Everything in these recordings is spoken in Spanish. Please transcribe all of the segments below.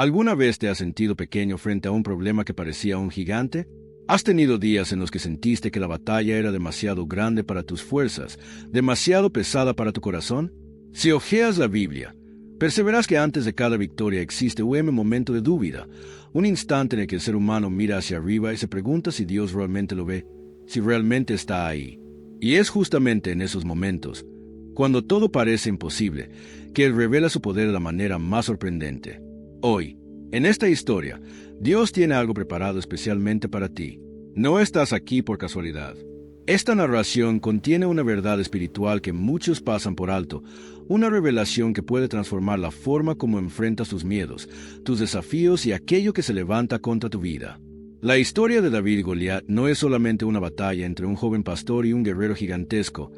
¿Alguna vez te has sentido pequeño frente a un problema que parecía un gigante? ¿Has tenido días en los que sentiste que la batalla era demasiado grande para tus fuerzas, demasiado pesada para tu corazón? Si hojeas la Biblia, perseverarás que antes de cada victoria existe un momento de dúvida, un instante en el que el ser humano mira hacia arriba y se pregunta si Dios realmente lo ve, si realmente está ahí. Y es justamente en esos momentos, cuando todo parece imposible, que Él revela su poder de la manera más sorprendente. Hoy, en esta historia, Dios tiene algo preparado especialmente para ti. No estás aquí por casualidad. Esta narración contiene una verdad espiritual que muchos pasan por alto, una revelación que puede transformar la forma como enfrentas tus miedos, tus desafíos y aquello que se levanta contra tu vida. La historia de David y Goliat no es solamente una batalla entre un joven pastor y un guerrero gigantesco.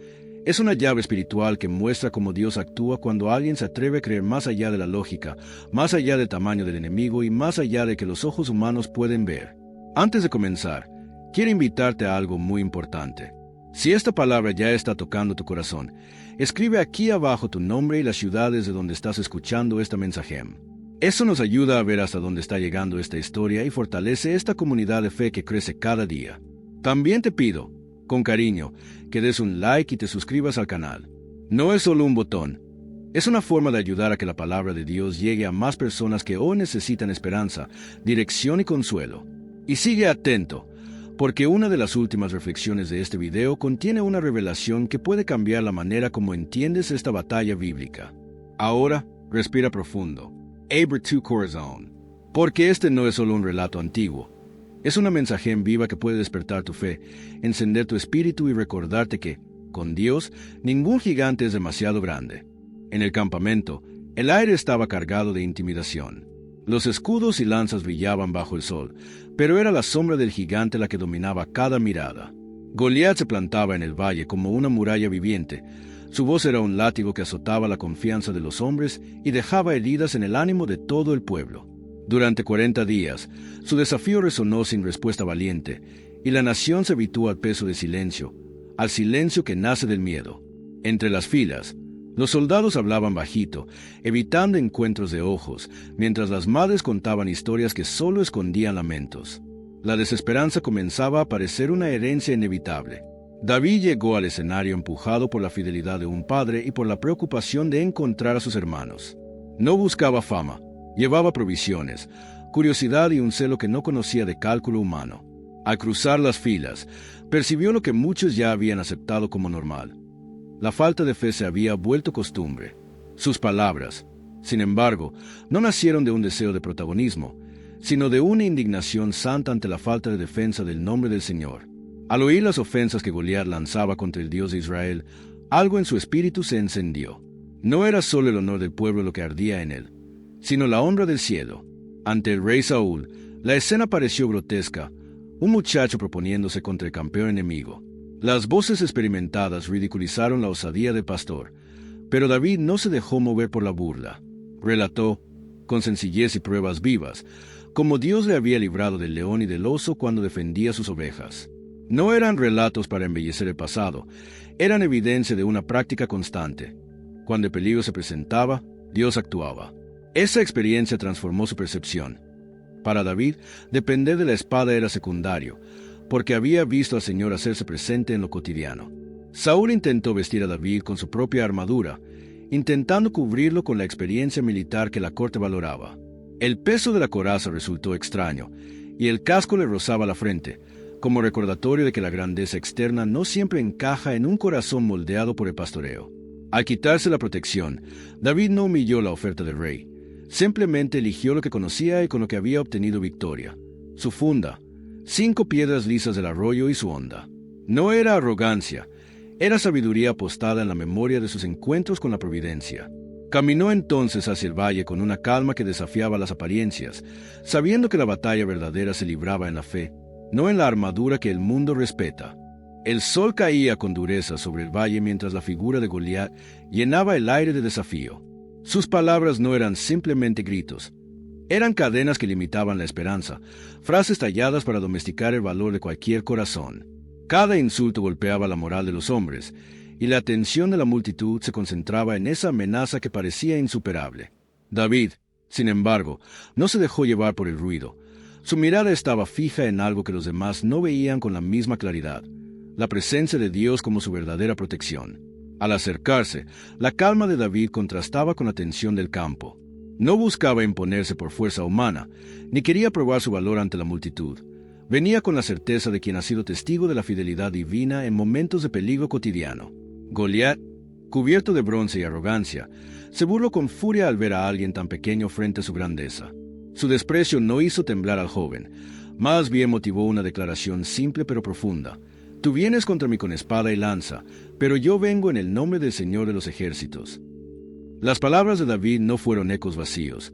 Es una llave espiritual que muestra cómo Dios actúa cuando alguien se atreve a creer más allá de la lógica, más allá del tamaño del enemigo y más allá de que los ojos humanos pueden ver. Antes de comenzar, quiero invitarte a algo muy importante. Si esta palabra ya está tocando tu corazón, escribe aquí abajo tu nombre y las ciudades de donde estás escuchando esta mensaje. Eso nos ayuda a ver hasta dónde está llegando esta historia y fortalece esta comunidad de fe que crece cada día. También te pido, con cariño, que des un like y te suscribas al canal. No es solo un botón, es una forma de ayudar a que la palabra de Dios llegue a más personas que hoy necesitan esperanza, dirección y consuelo. Y sigue atento, porque una de las últimas reflexiones de este video contiene una revelación que puede cambiar la manera como entiendes esta batalla bíblica. Ahora, respira profundo. Abre tu corazón. Porque este no es solo un relato antiguo. Es una mensaje en viva que puede despertar tu fe, encender tu espíritu y recordarte que, con Dios, ningún gigante es demasiado grande. En el campamento, el aire estaba cargado de intimidación. Los escudos y lanzas brillaban bajo el sol, pero era la sombra del gigante la que dominaba cada mirada. Goliat se plantaba en el valle como una muralla viviente. Su voz era un látigo que azotaba la confianza de los hombres y dejaba heridas en el ánimo de todo el pueblo. Durante 40 días, su desafío resonó sin respuesta valiente, y la nación se habituó al peso de silencio, al silencio que nace del miedo. Entre las filas, los soldados hablaban bajito, evitando encuentros de ojos, mientras las madres contaban historias que solo escondían lamentos. La desesperanza comenzaba a parecer una herencia inevitable. David llegó al escenario empujado por la fidelidad de un padre y por la preocupación de encontrar a sus hermanos. No buscaba fama. Llevaba provisiones, curiosidad y un celo que no conocía de cálculo humano. Al cruzar las filas, percibió lo que muchos ya habían aceptado como normal. La falta de fe se había vuelto costumbre. Sus palabras, sin embargo, no nacieron de un deseo de protagonismo, sino de una indignación santa ante la falta de defensa del nombre del Señor. Al oír las ofensas que Goliat lanzaba contra el Dios de Israel, algo en su espíritu se encendió. No era solo el honor del pueblo lo que ardía en él, sino la honra del cielo. Ante el rey Saúl, la escena pareció grotesca, un muchacho proponiéndose contra el campeón enemigo. Las voces experimentadas ridiculizaron la osadía del pastor, pero David no se dejó mover por la burla. Relató, con sencillez y pruebas vivas, cómo Dios le había librado del león y del oso cuando defendía sus ovejas. No eran relatos para embellecer el pasado, eran evidencia de una práctica constante. Cuando el peligro se presentaba, Dios actuaba. Esa experiencia transformó su percepción. Para David, depender de la espada era secundario, porque había visto al Señor hacerse presente en lo cotidiano. Saúl intentó vestir a David con su propia armadura, intentando cubrirlo con la experiencia militar que la corte valoraba. El peso de la coraza resultó extraño, y el casco le rozaba la frente, como recordatorio de que la grandeza externa no siempre encaja en un corazón moldeado por el pastoreo. Al quitarse la protección, David no humilló la oferta del rey. Simplemente eligió lo que conocía y con lo que había obtenido victoria. Su funda, 5 piedras lisas del arroyo y su honda. No era arrogancia, era sabiduría apostada en la memoria de sus encuentros con la providencia. Caminó entonces hacia el valle con una calma que desafiaba las apariencias, sabiendo que la batalla verdadera se libraba en la fe, no en la armadura que el mundo respeta. El sol caía con dureza sobre el valle mientras la figura de Goliat llenaba el aire de desafío. Sus palabras no eran simplemente gritos. Eran cadenas que limitaban la esperanza, frases talladas para domesticar el valor de cualquier corazón. Cada insulto golpeaba la moral de los hombres, y la atención de la multitud se concentraba en esa amenaza que parecía insuperable. David, Sin embargo, no se dejó llevar por el ruido. Su mirada estaba fija en algo que los demás no veían con la misma claridad: la presencia de Dios como su verdadera protección. Al acercarse, la calma de David contrastaba con la tensión del campo. No buscaba imponerse por fuerza humana, ni quería probar su valor ante la multitud. Venía con la certeza de quien ha sido testigo de la fidelidad divina en momentos de peligro cotidiano. Goliat, cubierto de bronce y arrogancia, se burló con furia al ver a alguien tan pequeño frente a su grandeza. Su desprecio no hizo temblar al joven, más bien motivó una declaración simple pero profunda: Tú vienes contra mí con espada y lanza, pero yo vengo en el nombre del Señor de los ejércitos. Las palabras de David no fueron ecos vacíos,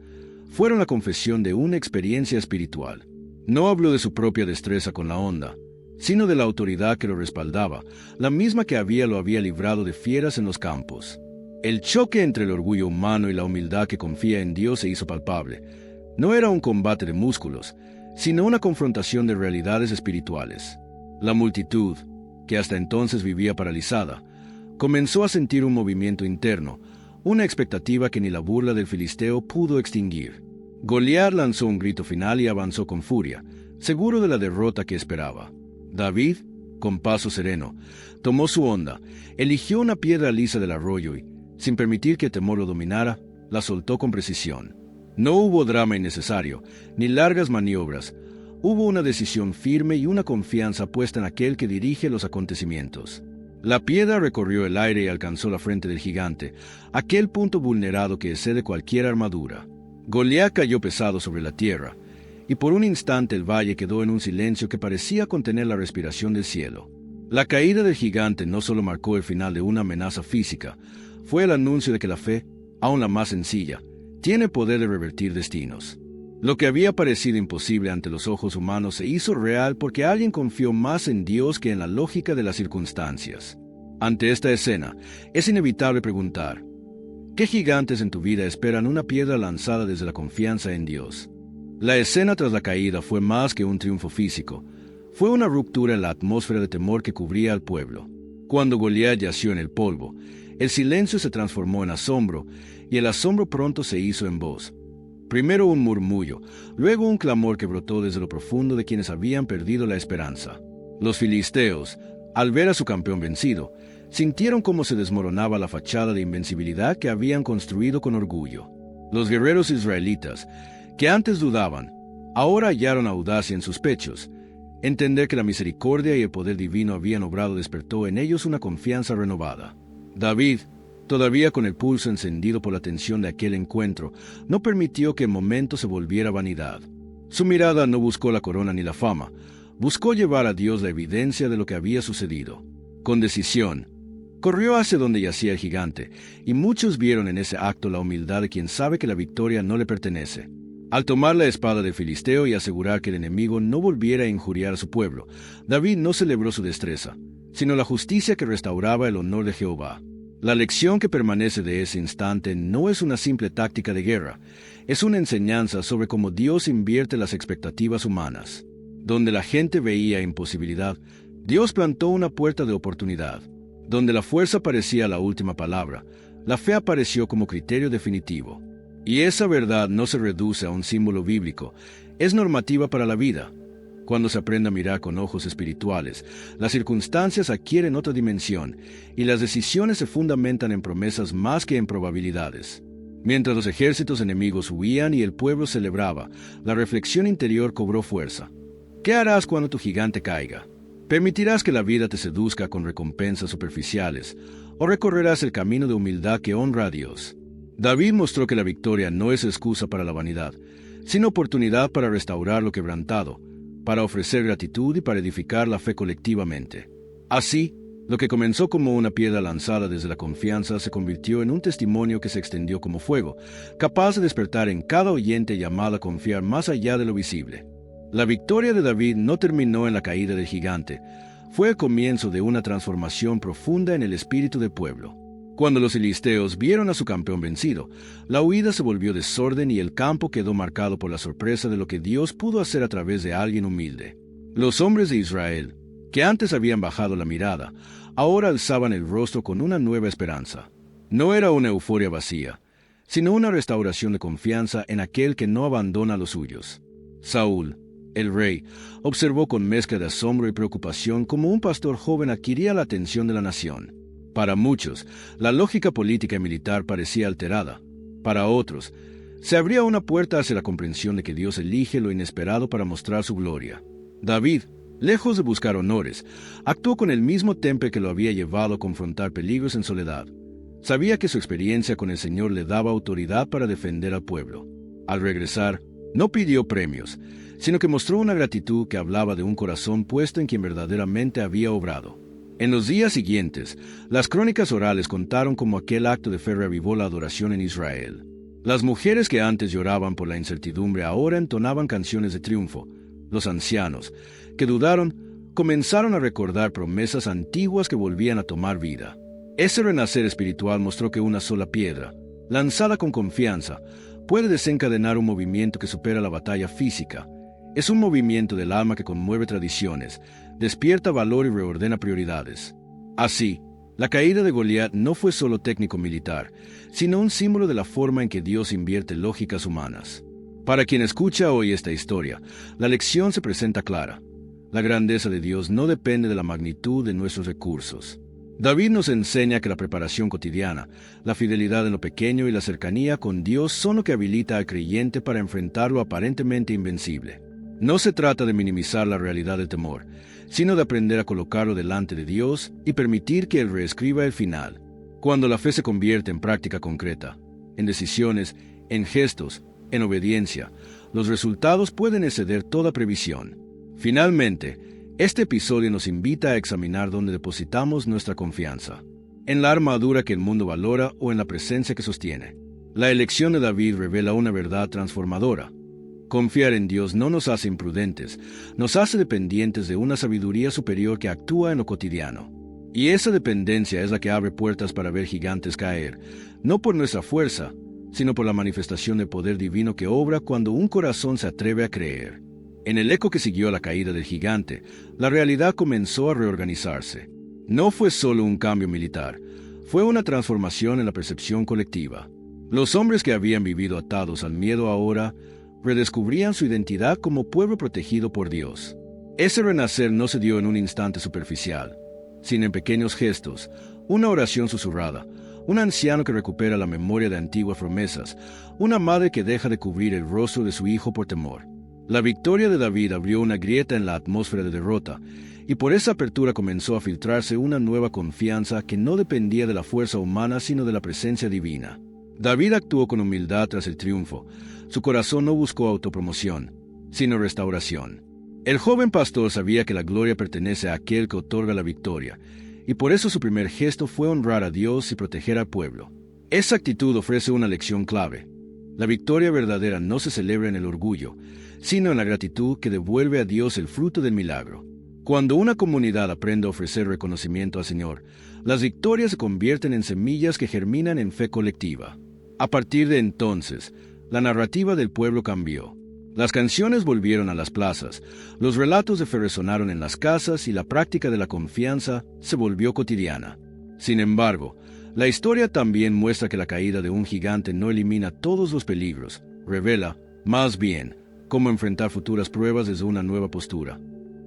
fueron la confesión de una experiencia espiritual. No habló de su propia destreza con la honda, sino de la autoridad que lo respaldaba, la misma que lo había librado de fieras en los campos. El choque entre el orgullo humano y la humildad que confía en Dios se hizo palpable. No era un combate de músculos, sino una confrontación de realidades espirituales. La multitud, que hasta entonces vivía paralizada, comenzó a sentir un movimiento interno, una expectativa que ni la burla del filisteo pudo extinguir. Goliat lanzó un grito final y avanzó con furia, seguro de la derrota que esperaba. David, con paso sereno, tomó su honda, eligió una piedra lisa del arroyo y, sin permitir que el temor lo dominara, la soltó con precisión. No hubo drama innecesario, ni largas maniobras. Hubo una decisión firme y una confianza puesta en aquel que dirige los acontecimientos. La piedra recorrió el aire y alcanzó la frente del gigante, aquel punto vulnerado que excede cualquier armadura. Goliat cayó pesado sobre la tierra, y por un instante el valle quedó en un silencio que parecía contener la respiración del cielo. La caída del gigante no solo marcó el final de una amenaza física, fue el anuncio de que la fe, aun la más sencilla, tiene poder de revertir destinos. Lo que había parecido imposible ante los ojos humanos se hizo real porque alguien confió más en Dios que en la lógica de las circunstancias. Ante esta escena, es inevitable preguntar: ¿qué gigantes en tu vida esperan una piedra lanzada desde la confianza en Dios? La escena tras la caída fue más que un triunfo físico. Fue una ruptura en la atmósfera de temor que cubría al pueblo. Cuando Goliat yació en el polvo, el silencio se transformó en asombro, y el asombro pronto se hizo en voz. Primero un murmullo, luego un clamor que brotó desde lo profundo de quienes habían perdido la esperanza. Los filisteos, al ver a su campeón vencido, sintieron cómo se desmoronaba la fachada de invencibilidad que habían construido con orgullo. Los guerreros israelitas, que antes dudaban, ahora hallaron audacia en sus pechos. Entender que la misericordia y el poder divino habían obrado despertó en ellos una confianza renovada. David, todavía con el pulso encendido por la tensión de aquel encuentro, no permitió que el momento se volviera vanidad. Su mirada no buscó la corona ni la fama, buscó llevar a Dios la evidencia de lo que había sucedido. Con decisión, corrió hacia donde yacía el gigante, y muchos vieron en ese acto la humildad de quien sabe que la victoria no le pertenece. Al tomar la espada del filisteo y asegurar que el enemigo no volviera a injuriar a su pueblo, David no celebró su destreza, sino la justicia que restauraba el honor de Jehová. La lección que permanece de ese instante no es una simple táctica de guerra, es una enseñanza sobre cómo Dios invierte las expectativas humanas. Donde la gente veía imposibilidad, Dios plantó una puerta de oportunidad. Donde la fuerza parecía la última palabra, la fe apareció como criterio definitivo. Y esa verdad no se reduce a un símbolo bíblico, es normativa para la vida. Cuando se aprende a mirar con ojos espirituales, las circunstancias adquieren otra dimensión y las decisiones se fundamentan en promesas más que en probabilidades. Mientras los ejércitos enemigos huían y el pueblo celebraba, la reflexión interior cobró fuerza. ¿Qué harás cuando tu gigante caiga? ¿Permitirás que la vida te seduzca con recompensas superficiales o recorrerás el camino de humildad que honra a Dios? David mostró que la victoria no es excusa para la vanidad, sino oportunidad para restaurar lo quebrantado, para ofrecer gratitud y para edificar la fe colectivamente. Así, lo que comenzó como una piedra lanzada desde la confianza se convirtió en un testimonio que se extendió como fuego, capaz de despertar en cada oyente llamado a confiar más allá de lo visible. La victoria de David no terminó en la caída del gigante, fue el comienzo de una transformación profunda en el espíritu del pueblo. Cuando los filisteos vieron a su campeón vencido, la huida se volvió desorden y el campo quedó marcado por la sorpresa de lo que Dios pudo hacer a través de alguien humilde. Los hombres de Israel, que antes habían bajado la mirada, ahora alzaban el rostro con una nueva esperanza. No era una euforia vacía, sino una restauración de confianza en aquel que no abandona a los suyos. Saúl, el rey, observó con mezcla de asombro y preocupación cómo un pastor joven adquiría la atención de la nación. Para muchos, la lógica política y militar parecía alterada. Para otros, se abría una puerta hacia la comprensión de que Dios elige lo inesperado para mostrar su gloria. David, lejos de buscar honores, actuó con el mismo temple que lo había llevado a confrontar peligros en soledad. Sabía que su experiencia con el Señor le daba autoridad para defender al pueblo. Al regresar, no pidió premios, sino que mostró una gratitud que hablaba de un corazón puesto en quien verdaderamente había obrado. En los días siguientes, las crónicas orales contaron cómo aquel acto de fe reavivó la adoración en Israel. Las mujeres que antes lloraban por la incertidumbre ahora entonaban canciones de triunfo. Los ancianos, que dudaron, comenzaron a recordar promesas antiguas que volvían a tomar vida. Ese renacer espiritual mostró que una sola piedra, lanzada con confianza, puede desencadenar un movimiento que supera la batalla física. Es un movimiento del alma que conmueve tradiciones, despierta valor y reordena prioridades. Así, la caída de Goliat no fue solo técnico-militar, sino un símbolo de la forma en que Dios invierte lógicas humanas. Para quien escucha hoy esta historia, la lección se presenta clara. La grandeza de Dios no depende de la magnitud de nuestros recursos. David nos enseña que la preparación cotidiana, la fidelidad en lo pequeño y la cercanía con Dios son lo que habilita al creyente para enfrentar lo aparentemente invencible. No se trata de minimizar la realidad del temor, sino de aprender a colocarlo delante de Dios y permitir que Él reescriba el final. Cuando la fe se convierte en práctica concreta, en decisiones, en gestos, en obediencia, los resultados pueden exceder toda previsión. Finalmente, este episodio nos invita a examinar dónde depositamos nuestra confianza: en la armadura que el mundo valora o en la presencia que sostiene. La elección de David revela una verdad transformadora. Confiar en Dios no nos hace imprudentes, nos hace dependientes de una sabiduría superior que actúa en lo cotidiano. Y esa dependencia es la que abre puertas para ver gigantes caer, no por nuestra fuerza, sino por la manifestación del poder divino que obra cuando un corazón se atreve a creer. En el eco que siguió a la caída del gigante, la realidad comenzó a reorganizarse. No fue solo un cambio militar, fue una transformación en la percepción colectiva. Los hombres que habían vivido atados al miedo ahora redescubrían su identidad como pueblo protegido por Dios. Ese renacer no se dio en un instante superficial, sino en pequeños gestos, una oración susurrada, un anciano que recupera la memoria de antiguas promesas, una madre que deja de cubrir el rostro de su hijo por temor. La victoria de David abrió una grieta en la atmósfera de derrota, y por esa apertura comenzó a filtrarse una nueva confianza que no dependía de la fuerza humana sino de la presencia divina. David actuó con humildad tras el triunfo. Su corazón no buscó autopromoción, sino restauración. El joven pastor sabía que la gloria pertenece a aquel que otorga la victoria, y por eso su primer gesto fue honrar a Dios y proteger al pueblo. Esa actitud ofrece una lección clave. La victoria verdadera no se celebra en el orgullo, sino en la gratitud que devuelve a Dios el fruto del milagro. Cuando una comunidad aprende a ofrecer reconocimiento al Señor, las victorias se convierten en semillas que germinan en fe colectiva. A partir de entonces, la narrativa del pueblo cambió. Las canciones volvieron a las plazas, los relatos de fe resonaron en las casas y la práctica de la confianza se volvió cotidiana. Sin embargo, la historia también muestra que la caída de un gigante no elimina todos los peligros, revela, más bien, cómo enfrentar futuras pruebas desde una nueva postura.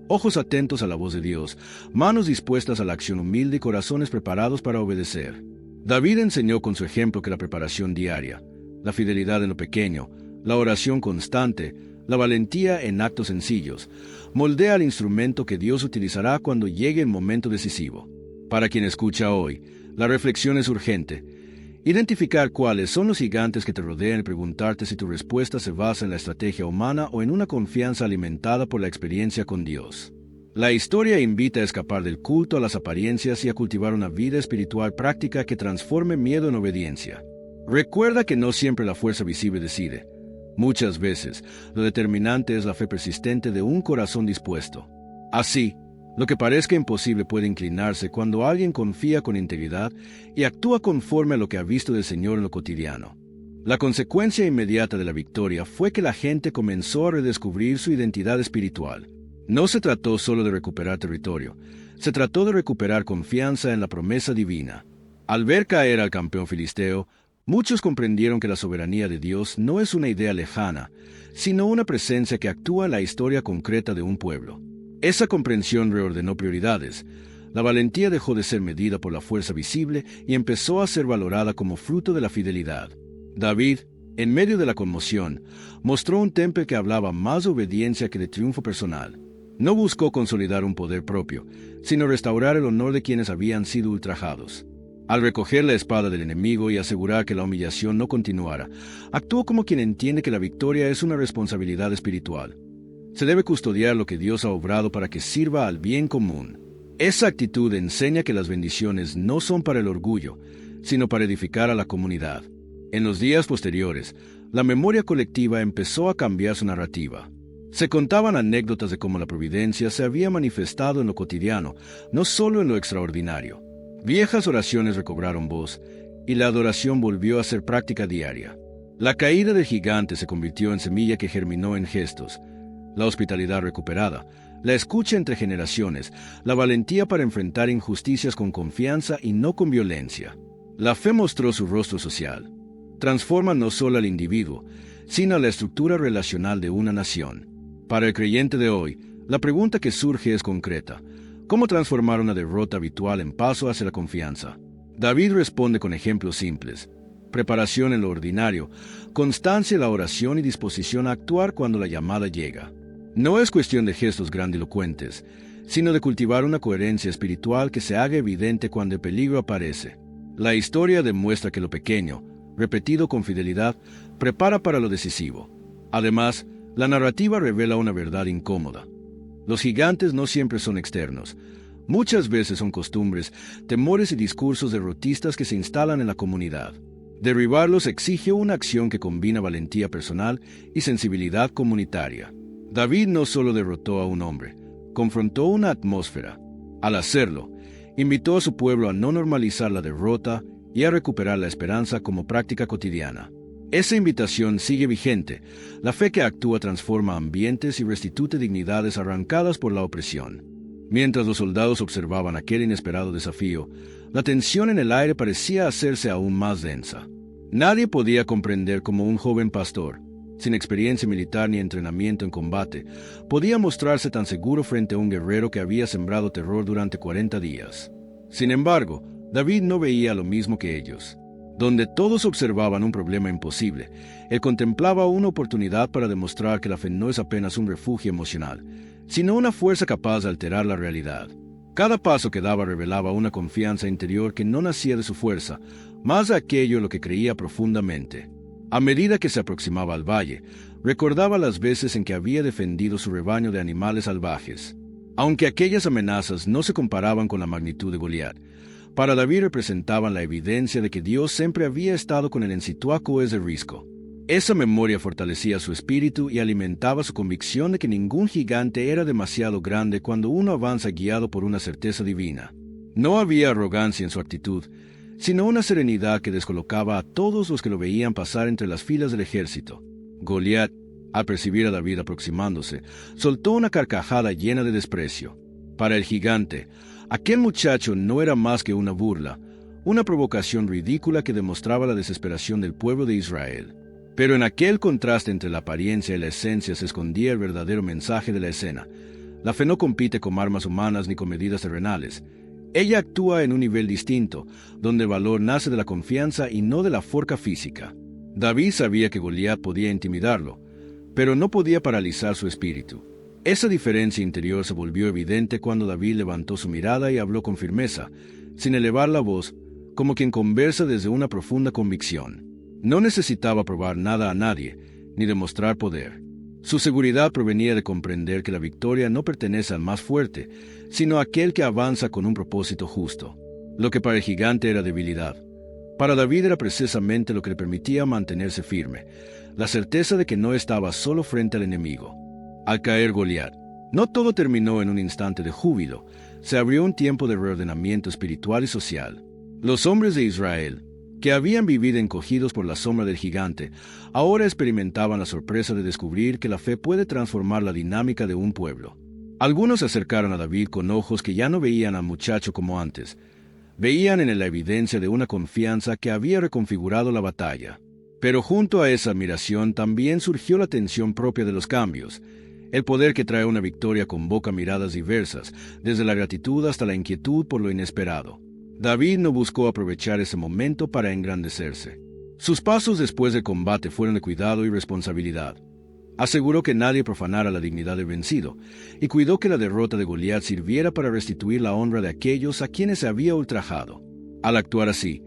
Ojos atentos a la voz de Dios, manos dispuestas a la acción humilde y corazones preparados para obedecer. David enseñó con su ejemplo que la preparación diaria, la fidelidad en lo pequeño, la oración constante, la valentía en actos sencillos, moldea el instrumento que Dios utilizará cuando llegue el momento decisivo. Para quien escucha hoy, la reflexión es urgente. Identificar cuáles son los gigantes que te rodean y preguntarte si tu respuesta se basa en la estrategia humana o en una confianza alimentada por la experiencia con Dios. La historia invita a escapar del culto a las apariencias y a cultivar una vida espiritual práctica que transforme miedo en obediencia. Recuerda que no siempre la fuerza visible decide. Muchas veces, lo determinante es la fe persistente de un corazón dispuesto. Así, lo que parezca imposible puede inclinarse cuando alguien confía con integridad y actúa conforme a lo que ha visto del Señor en lo cotidiano. La consecuencia inmediata de la victoria fue que la gente comenzó a redescubrir su identidad espiritual. No se trató solo de recuperar territorio, se trató de recuperar confianza en la promesa divina. Al ver caer al campeón filisteo, Muchos comprendieron que la soberanía de Dios no es una idea lejana, sino una presencia que actúa en la historia concreta de un pueblo. Esa comprensión reordenó prioridades. La valentía dejó de ser medida por la fuerza visible y empezó a ser valorada como fruto de la fidelidad. David, en medio de la conmoción, mostró un temple que hablaba más de obediencia que de triunfo personal. No buscó consolidar un poder propio, sino restaurar el honor de quienes habían sido ultrajados. Al recoger la espada del enemigo y asegurar que la humillación no continuara, actuó como quien entiende que la victoria es una responsabilidad espiritual. Se debe custodiar lo que Dios ha obrado para que sirva al bien común. Esa actitud enseña que las bendiciones no son para el orgullo, sino para edificar a la comunidad. En los días posteriores, la memoria colectiva empezó a cambiar su narrativa. Se contaban anécdotas de cómo la providencia se había manifestado en lo cotidiano, no solo en lo extraordinario. Viejas oraciones recobraron voz, y la adoración volvió a ser práctica diaria. La caída del gigante se convirtió en semilla que germinó en gestos, la hospitalidad recuperada, la escucha entre generaciones, la valentía para enfrentar injusticias con confianza y no con violencia. La fe mostró su rostro social. Transforma no solo al individuo, sino a la estructura relacional de una nación. Para el creyente de hoy, la pregunta que surge es concreta. ¿Cómo transformar una derrota habitual en paso hacia la confianza? David responde con ejemplos simples. Preparación en lo ordinario, constancia en la oración y disposición a actuar cuando la llamada llega. No es cuestión de gestos grandilocuentes, sino de cultivar una coherencia espiritual que se haga evidente cuando el peligro aparece. La historia demuestra que lo pequeño, repetido con fidelidad, prepara para lo decisivo. Además, la narrativa revela una verdad incómoda. Los gigantes no siempre son externos. Muchas veces son costumbres, temores y discursos derrotistas que se instalan en la comunidad. Derribarlos exige una acción que combina valentía personal y sensibilidad comunitaria. David no solo derrotó a un hombre, confrontó una atmósfera. Al hacerlo, invitó a su pueblo a no normalizar la derrota y a recuperar la esperanza como práctica cotidiana. Esa invitación sigue vigente. La fe que actúa transforma ambientes y restituye dignidades arrancadas por la opresión. Mientras los soldados observaban aquel inesperado desafío, la tensión en el aire parecía hacerse aún más densa. Nadie podía comprender cómo un joven pastor, sin experiencia militar ni entrenamiento en combate, podía mostrarse tan seguro frente a un guerrero que había sembrado terror durante 40 días. Sin embargo, David no veía lo mismo que ellos. Donde todos observaban un problema imposible, él contemplaba una oportunidad para demostrar que la fe no es apenas un refugio emocional, sino una fuerza capaz de alterar la realidad. Cada paso que daba revelaba una confianza interior que no nacía de su fuerza, más de aquello en lo que creía profundamente. A medida que se aproximaba al valle, recordaba las veces en que había defendido su rebaño de animales salvajes. Aunque aquellas amenazas no se comparaban con la magnitud de Goliat, para David representaban la evidencia de que Dios siempre había estado con él en situaciones de riesgo. Esa memoria fortalecía su espíritu y alimentaba su convicción de que ningún gigante era demasiado grande cuando uno avanza guiado por una certeza divina. No había arrogancia en su actitud, sino una serenidad que descolocaba a todos los que lo veían pasar entre las filas del ejército. Goliat, al percibir a David aproximándose, soltó una carcajada llena de desprecio. Para el gigante, aquel muchacho no era más que una burla, una provocación ridícula que demostraba la desesperación del pueblo de Israel. Pero en aquel contraste entre la apariencia y la esencia se escondía el verdadero mensaje de la escena. La fe no compite con armas humanas ni con medidas terrenales. Ella actúa en un nivel distinto, donde el valor nace de la confianza y no de la forca física. David sabía que Goliat podía intimidarlo, pero no podía paralizar su espíritu. Esa diferencia interior se volvió evidente cuando David levantó su mirada y habló con firmeza, sin elevar la voz, como quien conversa desde una profunda convicción. No necesitaba probar nada a nadie, ni demostrar poder. Su seguridad provenía de comprender que la victoria no pertenece al más fuerte, sino a aquel que avanza con un propósito justo. Lo que para el gigante era debilidad, para David era precisamente lo que le permitía mantenerse firme, la certeza de que no estaba solo frente al enemigo. Al caer Goliat, no todo terminó en un instante de júbilo, se abrió un tiempo de reordenamiento espiritual y social. Los hombres de Israel, que habían vivido encogidos por la sombra del gigante, ahora experimentaban la sorpresa de descubrir que la fe puede transformar la dinámica de un pueblo. Algunos se acercaron a David con ojos que ya no veían al muchacho como antes. Veían en él la evidencia de una confianza que había reconfigurado la batalla. Pero junto a esa admiración también surgió la tensión propia de los cambios. El poder que trae una victoria convoca miradas diversas, desde la gratitud hasta la inquietud por lo inesperado. David no buscó aprovechar ese momento para engrandecerse. Sus pasos después del combate fueron de cuidado y responsabilidad. Aseguró que nadie profanara la dignidad del vencido, y cuidó que la derrota de Goliat sirviera para restituir la honra de aquellos a quienes se había ultrajado. Al actuar así,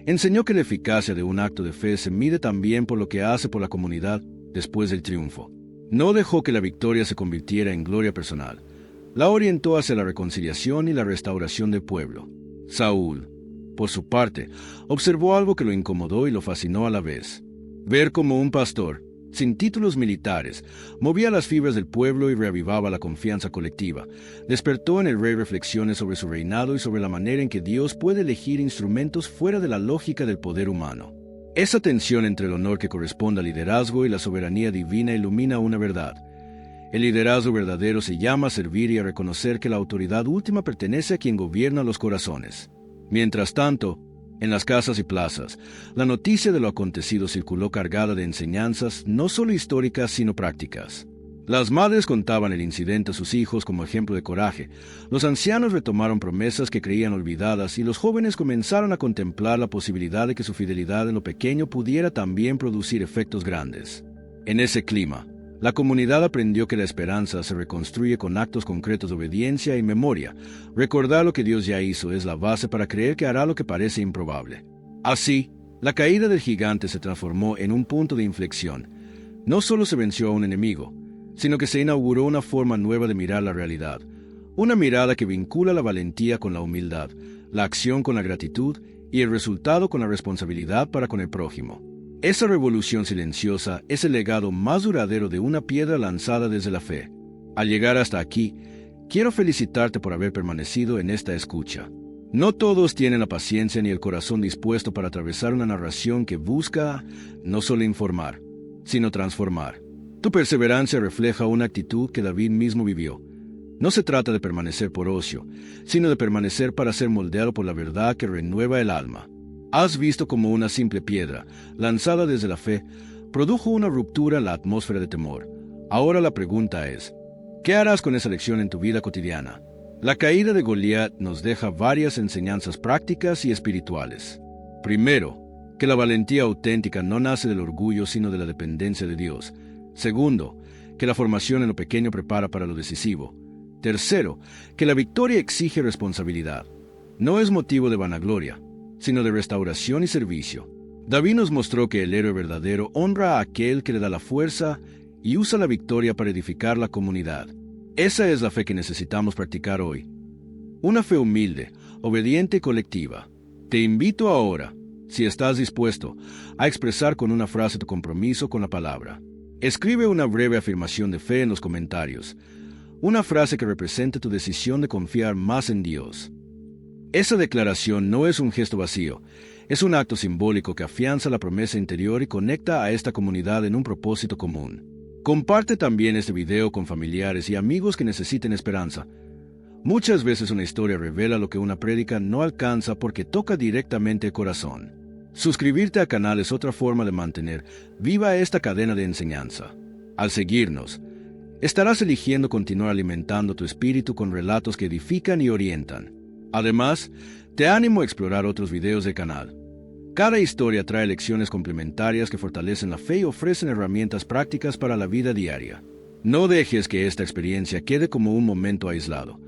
enseñó que la eficacia de un acto de fe se mide también por lo que hace por la comunidad después del triunfo. No dejó que la victoria se convirtiera en gloria personal. La orientó hacia la reconciliación y la restauración del pueblo. Saúl, por su parte, observó algo que lo incomodó y lo fascinó a la vez. Ver cómo un pastor, sin títulos militares, movía las fibras del pueblo y reavivaba la confianza colectiva, despertó en el rey reflexiones sobre su reinado y sobre la manera en que Dios puede elegir instrumentos fuera de la lógica del poder humano. Esa tensión entre el honor que corresponde al liderazgo y la soberanía divina ilumina una verdad. El liderazgo verdadero se llama a servir y a reconocer que la autoridad última pertenece a quien gobierna los corazones. Mientras tanto, en las casas y plazas, la noticia de lo acontecido circuló cargada de enseñanzas no solo históricas sino prácticas. Las madres contaban el incidente a sus hijos como ejemplo de coraje, los ancianos retomaron promesas que creían olvidadas y los jóvenes comenzaron a contemplar la posibilidad de que su fidelidad en lo pequeño pudiera también producir efectos grandes. En ese clima, la comunidad aprendió que la esperanza se reconstruye con actos concretos de obediencia y memoria. Recordar lo que Dios ya hizo es la base para creer que hará lo que parece improbable. Así, la caída del gigante se transformó en un punto de inflexión. No solo se venció a un enemigo, sino que se inauguró una forma nueva de mirar la realidad. Una mirada que vincula la valentía con la humildad, la acción con la gratitud y el resultado con la responsabilidad para con el prójimo. Esa revolución silenciosa es el legado más duradero de una piedra lanzada desde la fe. Al llegar hasta aquí, quiero felicitarte por haber permanecido en esta escucha. No todos tienen la paciencia ni el corazón dispuesto para atravesar una narración que busca no solo informar, sino transformar. Tu perseverancia refleja una actitud que David mismo vivió. No se trata de permanecer por ocio, sino de permanecer para ser moldeado por la verdad que renueva el alma. Has visto cómo una simple piedra, lanzada desde la fe, produjo una ruptura en la atmósfera de temor. Ahora la pregunta es, ¿qué harás con esa lección en tu vida cotidiana? La caída de Goliat nos deja varias enseñanzas prácticas y espirituales. Primero, que la valentía auténtica no nace del orgullo sino de la dependencia de Dios. Segundo, que la formación en lo pequeño prepara para lo decisivo. Tercero, que la victoria exige responsabilidad. No es motivo de vanagloria, sino de restauración y servicio. David nos mostró que el héroe verdadero honra a aquel que le da la fuerza y usa la victoria para edificar la comunidad. Esa es la fe que necesitamos practicar hoy. Una fe humilde, obediente y colectiva. Te invito ahora, si estás dispuesto, a expresar con una frase tu compromiso con la palabra. Escribe una breve afirmación de fe en los comentarios, una frase que represente tu decisión de confiar más en Dios. Esa declaración no es un gesto vacío, es un acto simbólico que afianza la promesa interior y conecta a esta comunidad en un propósito común. Comparte también este video con familiares y amigos que necesiten esperanza. Muchas veces una historia revela lo que una prédica no alcanza porque toca directamente el corazón. Suscribirte al canal es otra forma de mantener viva esta cadena de enseñanza. Al seguirnos, estarás eligiendo continuar alimentando tu espíritu con relatos que edifican y orientan. Además, te animo a explorar otros videos del canal. Cada historia trae lecciones complementarias que fortalecen la fe y ofrecen herramientas prácticas para la vida diaria. No dejes que esta experiencia quede como un momento aislado.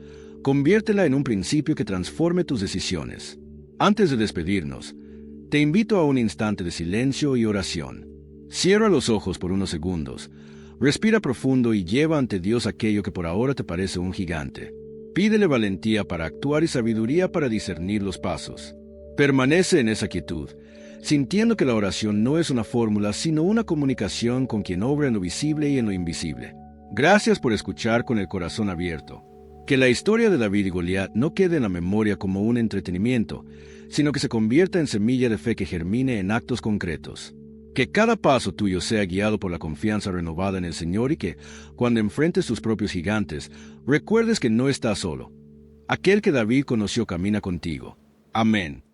Conviértela en un principio que transforme tus decisiones. Antes de despedirnos, te invito a un instante de silencio y oración. Cierra los ojos por unos segundos, respira profundo y lleva ante Dios aquello que por ahora te parece un gigante. Pídele valentía para actuar y sabiduría para discernir los pasos. Permanece en esa quietud, sintiendo que la oración no es una fórmula, sino una comunicación con quien obra en lo visible y en lo invisible. Gracias por escuchar con el corazón abierto. Que la historia de David y Goliat no quede en la memoria como un entretenimiento, sino que se convierta en semilla de fe que germine en actos concretos. Que cada paso tuyo sea guiado por la confianza renovada en el Señor y que, cuando enfrentes tus propios gigantes, recuerdes que no estás solo. Aquel que David conoció camina contigo. Amén.